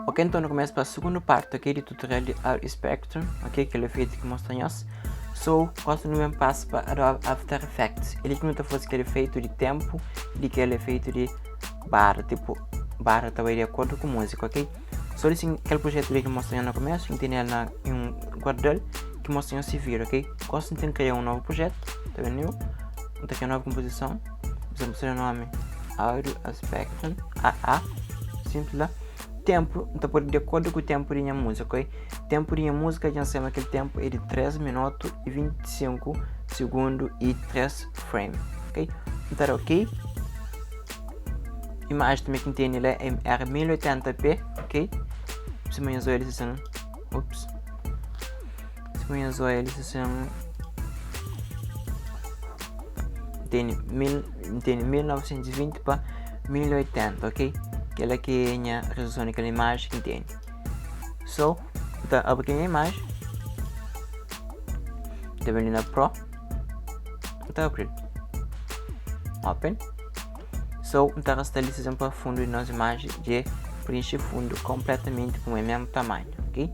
Ok, então eu começo para a segunda parte, ok, do tutorial de Adobe Spectrum, ok, que ele é feito que mostra nós. So, quando eu passo para Adobe After Effects, ele que não fosse que ele é feito de tempo e que ele é feito de barra, tipo, barra também de acordo com música, ok? So, assim, aquele projeto que mostra no começo, tem ele em um guarda que mostra se vir, ok? Gosto de criar um novo projeto, tá vendo? Então aqui uma nova composição, vamos o nome Adobe Spectrum, AA, simples lá. Tempo, então de acordo com o tempo de música, ok? Tempo de música, já sabemos que aquele tempo é de 3 minutos e 25 segundos e 3 frames, ok? Então, ok? Imagem também que tem é em 1080p, ok? Se me usou eles são, ups, se me usou eles são, tem 1920 para 1080, ok? Aquela que é a resolução daquela imagem que tem. So, então, abrir a imagem. Está vendo na Pro. Então, abrir. Open. So, então, a estilização para fundo de nossa imagem de preencher fundo completamente com o mesmo tamanho, ok?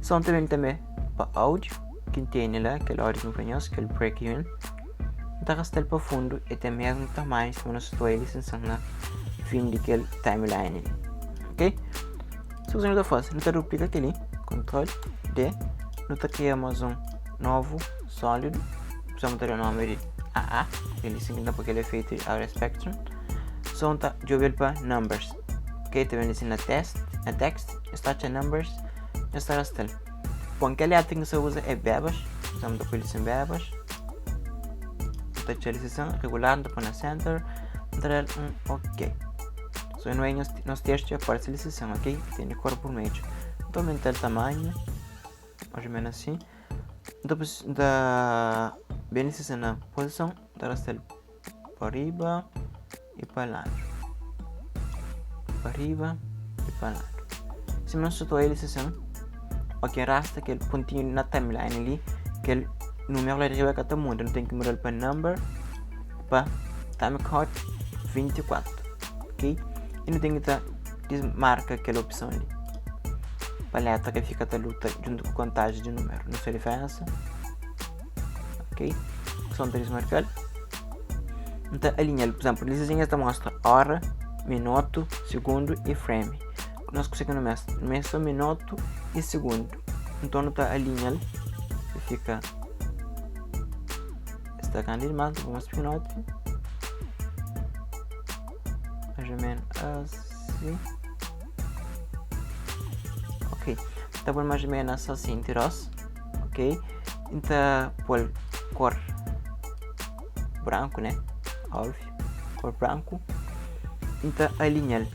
So, também para áudio, que tem lá, aquele áudio que conhece, aquele break in. Então, a estilização para fundo é do mesmo tamanho que nós estou a licença na fim daquele timeline, ok? Se você não faz, não duplica aquele, Ctrl D, não criamos um novo sólido, precisamos ter o nome de AA, ele significa porque ele é feito de Adobe Spectrum. Só está de para numbers, ok? Tá vendo assim na text, está a numbers, está a style. Bom, aquele ato que você usa é bebas, precisamos de polícia em bebas, está a licença regular, está na center, ok. So, não é nos textos aparece a licença, ok? Tem cor por meio. Então, aumentar o tamanho, mais ou menos assim. Então, da bem licença na posição, dar a style para riba e para lado. Para riba e para lado. Se não estou a licença, ok, rasta aquele pontinho na timeline ali, aquele número lá de riba que está muda. Não tem que mudar para number, para time code 24, ok? E não tem que estar desmarca aquela opção ali. Paleta que fica a luta junto com a contagem de número. Não sei a diferença. Ok? São três marcados. Então a linha, por exemplo, eles esta mostra hora, minuto, segundo e frame. Nós conseguimos só minuto e segundo. Então não está a linha que fica está grande demais. Vamos para o minuto. Mais ou menos assim. Ok, tá bom, mais ou menos assim, tiros. Ok, então por cor branco, né? Óbvio, cor branco. Então a linha,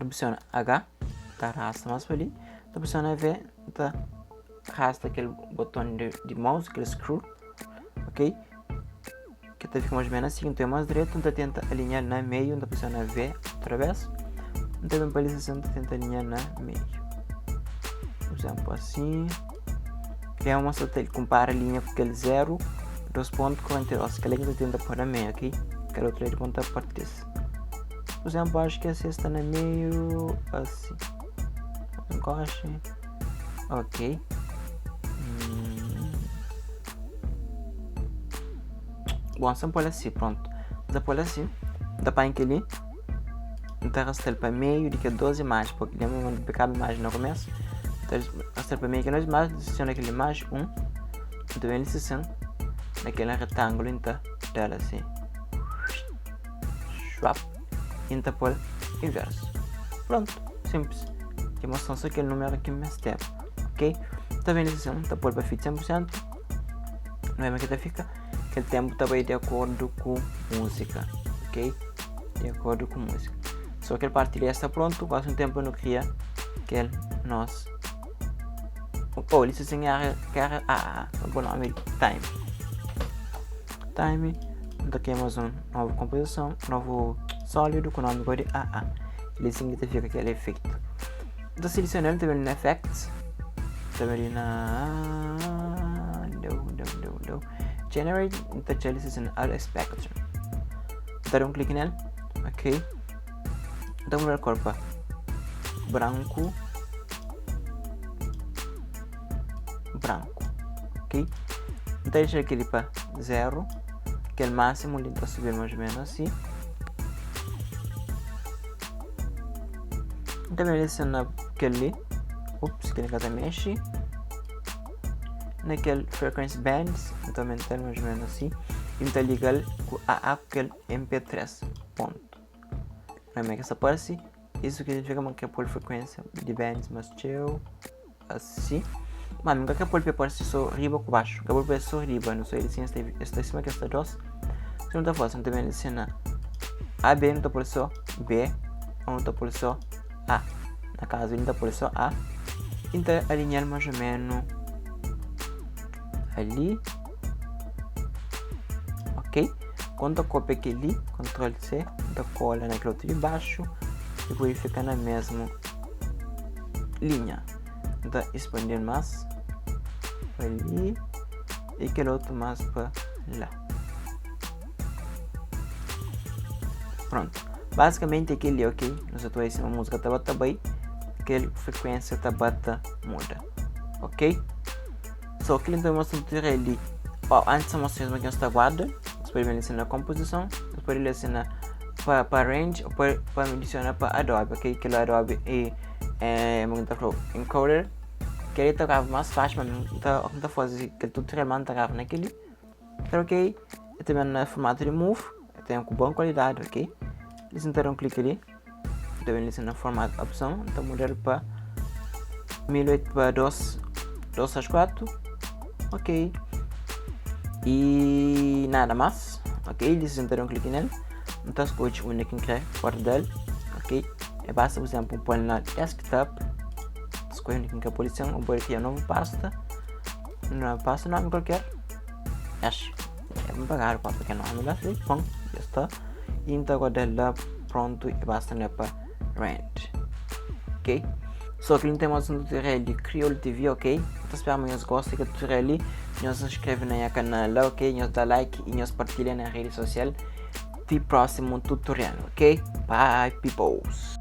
opciona H, tá arrasta mais para ali. Opciona V, tá arrasta aquele botão de mouse, aquele screw, ok? Que tá fica mais ou menos assim, então é mais direito, então tenta alinhar na meio, então pressiona V outra vez, então bem para a tenta alinhar na meio, por exemplo assim, criamos só ele compara a linha com aquele 0, 2.42, que a linha tenta pôr na meio, ok? Aquela outra ele conta a parte desse, por exemplo, acho que essa está na meio, assim, encoste, ok. Bom, se pôr assim, pronto. Dá pôr assim, dá para aquele, então arrastar para meio de que 12 imagens, porque lembra quando pegava a imagem no começo, então arrastar para meio que 2 imagens, seleciona aquele imagem 1, então ele seleciona naquele retângulo, então dela assim, swap, então pôr inverso. Pronto, simples. Que mostra só aquele número aqui mais tempo, ok? Está vendo isso? Está pôr para fit 100%, não é mais que fica. Aquele tempo também de acordo com música, ok? De acordo com música. Só que a parte está pronto, quase um tempo eu não queria que ele nós. Oh, ele se ensinha o nome time. Então temos uma nova composição, novo sólido com o nome de AA. Ele significa que ele é feito. Então selecionando também no Effects, também na Generate, então ele seleciona Adobe Spectrum. dar um clique nele, ok? Então mudar a cor para branco, ok? Então deixar aquele para 0, que é o máximo, ele está subir mais ou menos assim. Então ele seleciona aquele, que ele cada mexe, naquele frequency bands, então aumentar mais ou menos assim, e então ligar a aquele MP3, ponto. Para mim que essa parte, isso que significa que é por frequência de bands, mas chill, assim. Mas nunca que pode pôr só riba com baixo, que pode só riba, não sei se está em cima que está dos. Se não está fácil, também ensina A, B, não está por só B, não está por só A. Na caso, ele está por só A. Então, alinhar mais ou menos ali, ok? Quando eu copio aquele, Ctrl C, eu cola naquele outro de baixo e depois fica na mesma linha. Então, expandir mais para ali e aquele outro mais para lá. Pronto, basicamente aquele, ok? Nós estou aí, a música está bata bem, aquela frequência está bata muda, ok? Só que então eu mostro ali. Antes eu mostrei aqui esta guarda, depois ele ensina a composição, depois ele ensina para range, para adicionar para Adobe, ok? Que o Adobe é muito encoder, que ele tocava mais fácil, mas não fazia que ele tutorial não tocava naquele, ok? Eu também no formato de move, tem com boa qualidade, ok? Eles então clique ali, também eles no formato opção, então mudar para 1080 para 2:4, ok? E nada mais, ok? Eles então clique nele, então escolhe o único que é fora dele, ok? E basta, por exemplo, pôr na desktop, escolhe o único que é a posição, ou pode criar nova pasta, nome qualquer, acho, é bem pagar para porque não é assim, bom, já está. E então agora lá pronto e basta né para rent, ok? Só que não tem mais um tutorial de Criolo TV, ok? Então espero que vocês gostem do tutorial ali. Nos se inscreve no canal, ok? Nos dá like e nos partilha na rede social. Até o próximo tutorial, ok? Bye, peoples!